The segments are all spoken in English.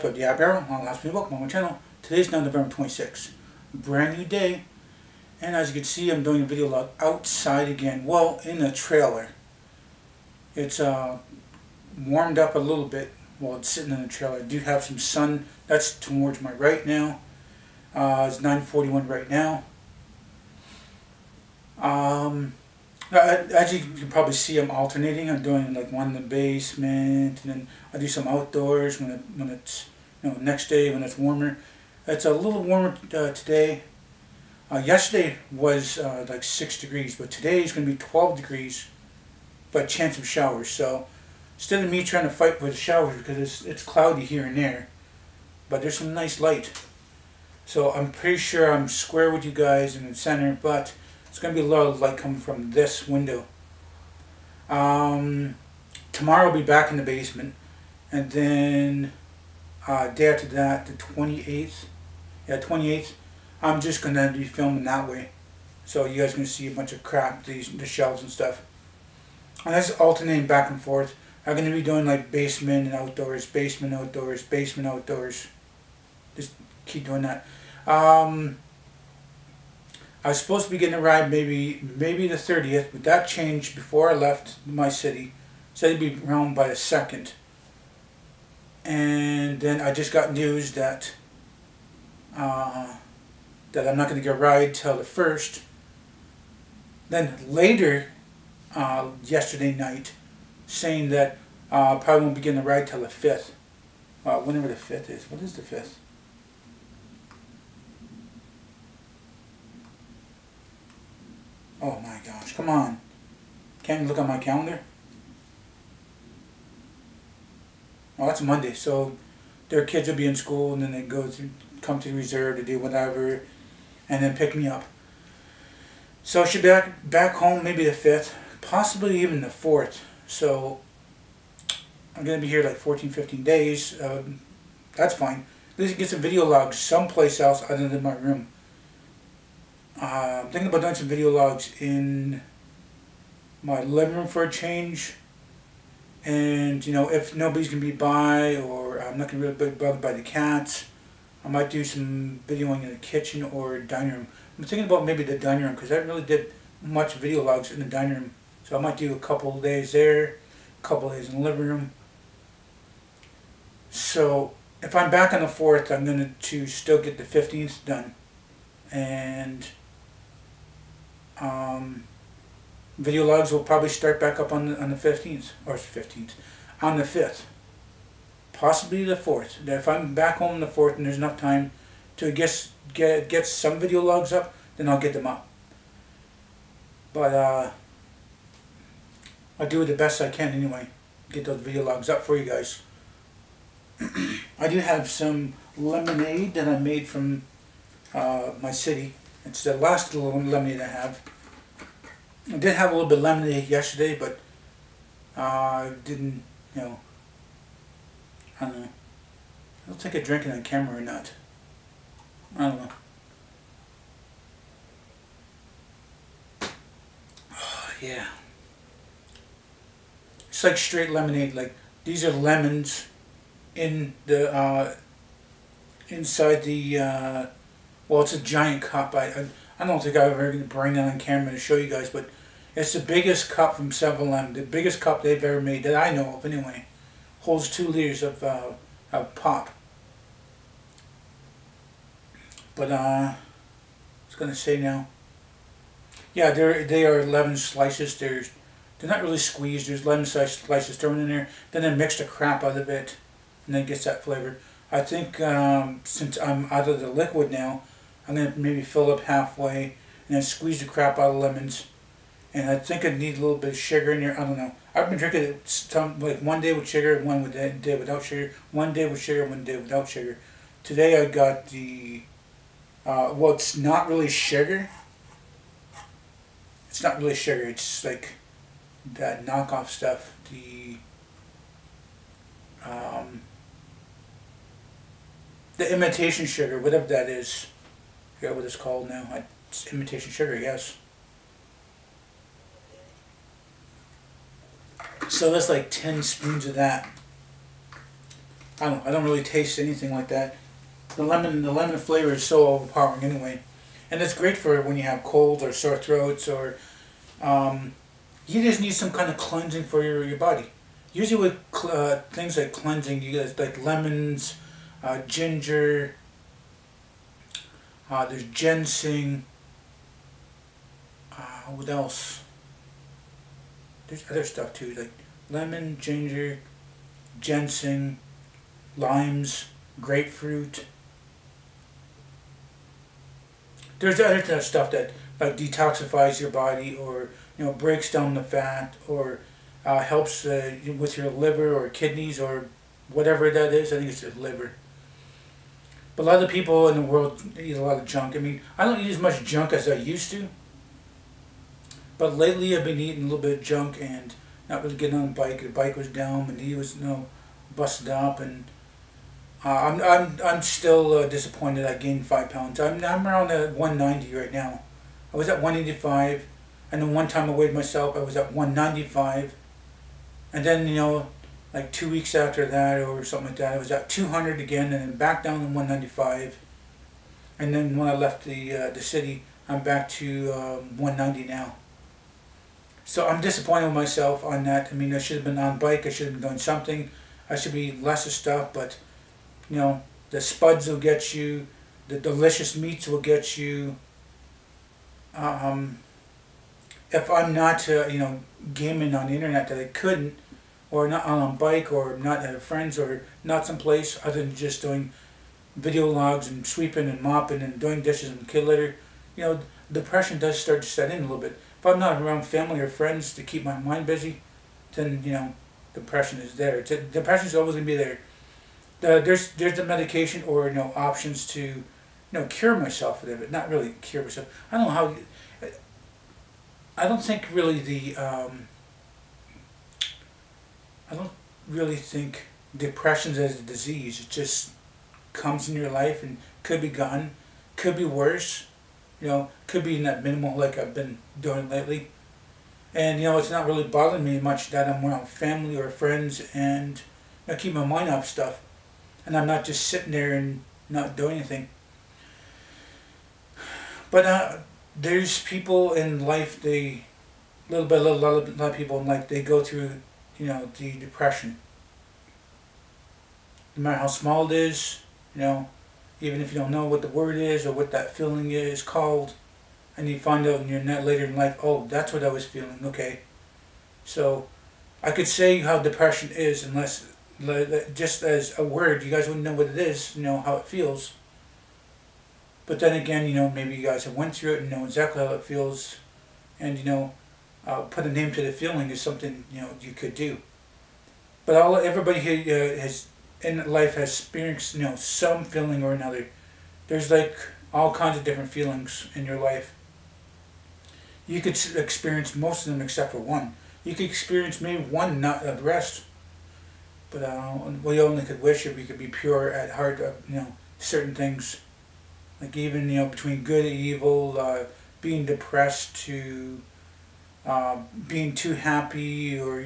of the Aboriginal, LostPhoenixWolf on my channel. Today's now November 26th. Brand new day. And as you can see, I'm doing a video log outside again. Well, in a trailer. It's warmed up a little bit while it's sitting in the trailer. I do have some sun. That's towards my right now. It's 9:41 right now. As you can probably see, I'm alternating. I'm doing like one in the basement, and then I do some outdoors when it's next day when it's warmer. It's a little warmer today. Yesterday was like 6 degrees, but today is going to be 12 degrees, but chance of showers. So instead of me trying to fight with the showers, because it's cloudy here and there, but there's some nice light. So I'm pretty sure I'm square with you guys in the center, but it's going to be a lot of light coming from this window. Tomorrow I'll be back in the basement, and then day after that, the 28th, I'm just going to be filming that way. So you guys are going to see a bunch of crap, the shelves and stuff. And that's alternating back and forth. I'm going to be doing like basement and outdoors, basement, outdoors, basement, outdoors. Just keep doing that. I was supposed to be getting a ride maybe the 30th, but that changed before I left my city. Said it'd be around by the 2nd. And then I just got news that that I'm not going to get a ride till the 1st. Then later, yesterday night, saying that I probably won't be getting a ride till the 5th. Whenever the 5th is. What is the 5th? Oh my gosh, come on. Can't you look at my calendar? Oh, that's Monday, so their kids will be in school, and then they come to the reserve to do whatever, and then pick me up. So I should be back home maybe the 5th, possibly even the 4th. So I'm going to be here like 14, 15 days. That's fine. At least get some video logs someplace else other than my room. I'm thinking about doing some video logs in my living room for a change. And, if nobody's going to be by, or I'm not going to be really bothered by the cats, I might do some videoing in the kitchen or dining room. I'm thinking about maybe the dining room, because I haven't really did much video logs in the dining room. So I might do a couple of days there, a couple of days in the living room. So if I'm back on the 4th, I'm going to still get the 15th done. And video logs will probably start back up on the 15th, or 15th, on the 5th. Possibly the 4th. If I'm back home on the 4th and there's enough time to get some video logs up, then I'll get them up. But I'll do it the best I can anyway. Get those video logs up for you guys. I do have some lemonade that I made from my city. It's the last little lemonade I have. I did have a little bit of lemonade yesterday, but I didn't, I don't know. I'll take a drink on camera or not. I don't know. Oh, yeah. It's like straight lemonade. Like, these are lemons in the inside the well, it's a giant cup. I don't think I'm ever going to bring that on camera to show you guys, but it's the biggest cup from 7-Eleven. The biggest cup they've ever made, that I know of anyway. Holds 2 liters of pop. But I was going to say now. Yeah, they are lemon slices. They're not really squeezed. There's lemon slices thrown in there. Then they mix the crap out of it, and then it gets that flavor. I think since I'm out of the liquid now, I'm going to maybe fill up halfway and then squeeze the crap out of lemons. And I think I need a little bit of sugar in there. I don't know. I've been drinking it like one day with sugar, one day without sugar, one day with sugar, one day without sugar. Today I got the, well, it's not really sugar. It's not really sugar. It's like that knockoff stuff. The imitation sugar, whatever that is. I forgot what it's called now. It's imitation sugar, I guess. So that's like 10 spoons of that. I don't really taste anything like that. The lemon flavor is so overpowering anyway, and it's great for when you have colds or sore throats, or you just need some kind of cleansing for your body. Usually with things like cleansing, you get like lemons, ginger. There's ginseng. What else? There's other stuff too, like lemon, ginger, ginseng, limes, grapefruit. There's other stuff that like detoxifies your body, or breaks down the fat, or helps with your liver or kidneys or whatever that is. I think it's the liver. But a lot of people in the world eat a lot of junk. I mean, I don't eat as much junk as I used to. But lately I've been eating a little bit of junk and not really getting on the bike. The bike was down, my knee was busted up, and I'm still disappointed. I gained 5 pounds. I'm around at 190 right now. I was at 185, and then one time I weighed myself. I was at 195, and then like 2 weeks after that or something like that, I was at 200 again, and then back down to 195. And then when I left the city, I'm back to 190 now. So I'm disappointed with myself on that. I mean, I should have been on a bike. I should have been doing something. I should be less of stuff, but the spuds will get you. The delicious meats will get you. If I'm not, gaming on the internet that I couldn't, or not on a bike, or not at friends, or not someplace other than just doing video logs and sweeping and mopping and doing dishes and kid litter, depression does start to set in a little bit. If I'm not around family or friends to keep my mind busy, then depression is there. Depression is always going to be there. There's the medication or options to cure myself of it. Not really cure myself. I don't know how. I don't think really I don't really think depression is a disease. It just comes in your life and could be gone, could be worse. Could be in that minimal like I've been doing lately. And it's not really bothering me much that I'm around family or friends, and I keep my mind off stuff. And I'm not just sitting there and not doing anything. But there's people in life, a lot of people in life, they go through, the depression. No matter how small it is, even if you don't know what the word is or what that feeling is called, and you find out in your net later in life, oh, that's what I was feeling. Okay, so I could say how depression is, unless just as a word, you guys wouldn't know what it is, how it feels. But then again, maybe you guys have went through it and know exactly how it feels, and put a name to the feeling is something you could do. But everybody here has in life has experienced some feeling or another. There's like all kinds of different feelings in your life. You could experience most of them except for one. You could experience maybe one, not the rest. But we only could wish if we could be pure at heart of certain things, like even between good and evil, being depressed to being too happy, or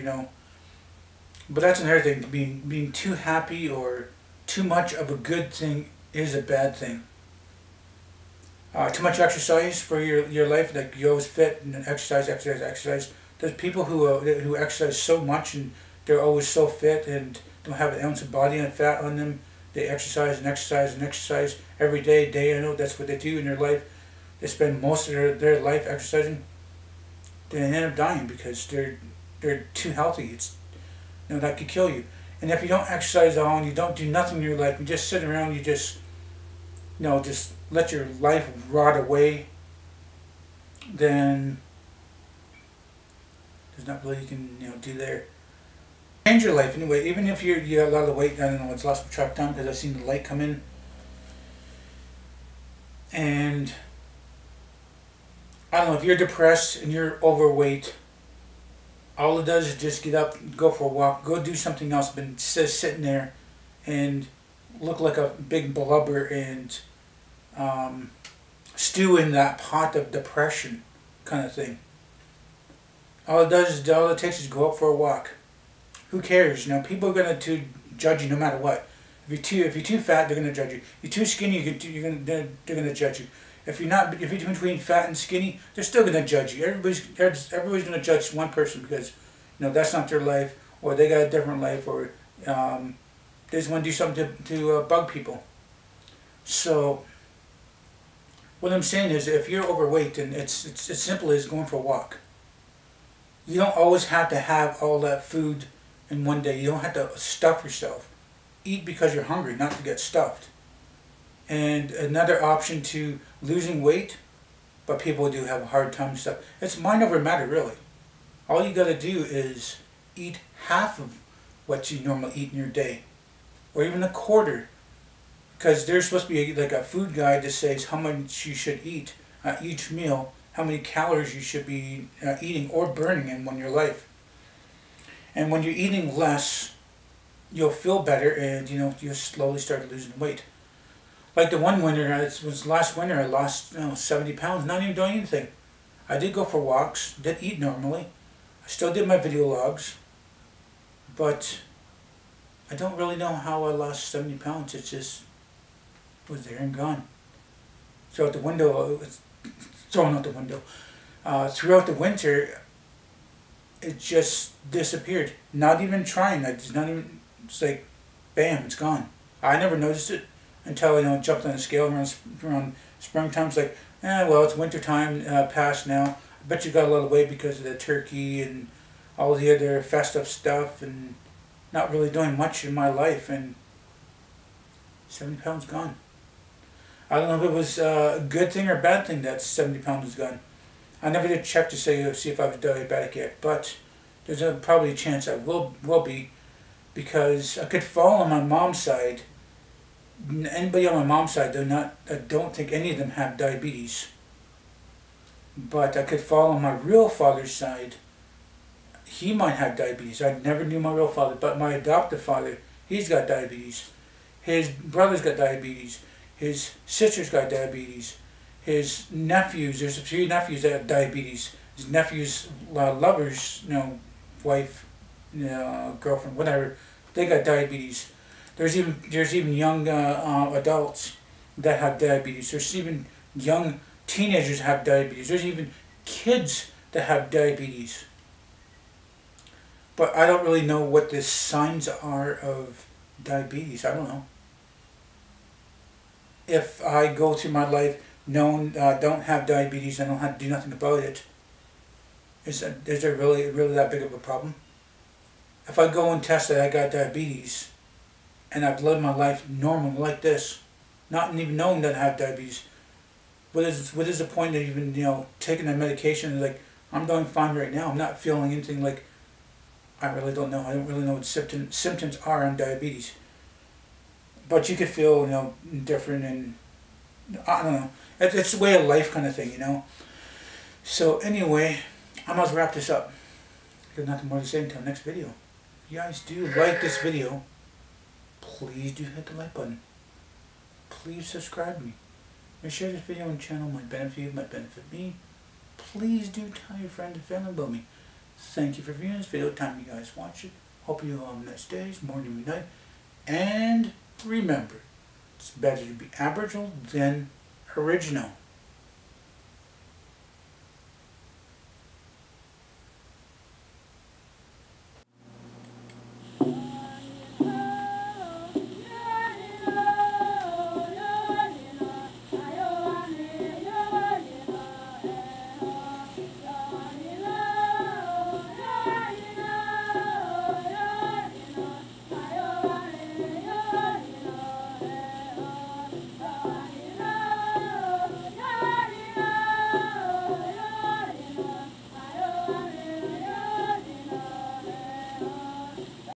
But that's another thing. Being too happy or too much of a good thing is a bad thing. Too much exercise for your life, like you're always fit and exercise. There's people who exercise so much and they're always so fit and don't have an ounce of body and fat on them. They exercise and exercise and exercise every day, day in. That's what they do in their life. They spend most of their life exercising. They end up dying because they're too healthy. That could kill you. And if you don't exercise at all and you don't do nothing in your life, you just sit around, you just just let your life rot away, then there's not really you can do there. Change your life anyway. Even if you have a lot of weight, I don't know, it's lost track of time because I've seen the light come in. And I don't know, if you're depressed and you're overweight, all it does is just get up, go for a walk, go do something else, but instead of sitting there and look like a big blubber and stew in that pot of depression kind of thing. All it takes is go out for a walk. Who cares? People are going to judge you no matter what. If you're too fat, they're gonna judge you. If you're too skinny, they're gonna judge you. If you're between fat and skinny, they're still gonna judge you. Everybody's gonna judge one person because, that's not their life, or they got a different life, or they just want to do something to bug people. So what I'm saying is, if you're overweight, then it's as simple as going for a walk. You don't always have to have all that food in one day. You don't have to stuff yourself. Eat because you're hungry, not to get stuffed. And another option to losing weight, but people do have a hard time and stuff. It's mind over matter, really. All you got to do is eat half of what you normally eat in your day, or even a quarter, because there's supposed to be like a food guide that says how much you should eat each meal, how many calories you should be eating or burning in your life. And when you're eating less, you'll feel better, and you'll slowly start losing weight. Like the one winter, it was last winter, I lost 70 pounds, not even doing anything. I did go for walks, did eat normally, I still did my video logs, but I don't really know how I lost 70 pounds. It just was there and gone. So out the window, it's thrown out the window. Throughout the winter, it just disappeared. Not even trying. It's like, bam, it's gone. I never noticed it until I jumped on a scale around springtime. It's like, well, it's winter time, past now. I bet you got a lot of weight because of the turkey and all the other festive stuff, and not really doing much in my life, and 70 pounds gone. I don't know if it was a good thing or a bad thing that 70 pounds was gone. I never did check to see if I was diabetic yet, but there's probably a chance I will be, because I could fall on my mom's side. Anybody on my mom's side, I don't think any of them have diabetes. But I could fall on my real father's side. He might have diabetes. I never knew my real father, but my adoptive father, he's got diabetes. His brother's got diabetes. His sister's got diabetes. His nephews, there's a few nephews that have diabetes. His nephew's lover's, wife, girlfriend, whatever, they got diabetes. There's even young adults that have diabetes. There's even young teenagers that have diabetes. There's even kids that have diabetes. But I don't really know what the signs are of diabetes. I don't know. If I go through my life knowing don't have diabetes, I don't have to do nothing about it, is there really that big of a problem? If I go and test that I got diabetes, and I've lived my life normal like this, not even knowing that I have diabetes, what is the point of even taking the medication? Like, I'm doing fine right now. I'm not feeling anything. Like, I really don't know. I don't really know what symptoms are on diabetes. But you could feel different, and I don't know. It's a way of life kind of thing, So anyway, I must wrap this up. There's nothing more to say until next video. If you guys do like this video, please do hit the like button. Please subscribe to me. And share this video on the channel. Might benefit you, might benefit me. Please do tell your friends and family about me. Thank you for viewing this video. Time you guys watch it. Hope you all have nice days, morning, night. And remember, it's better to be Aboriginal than original.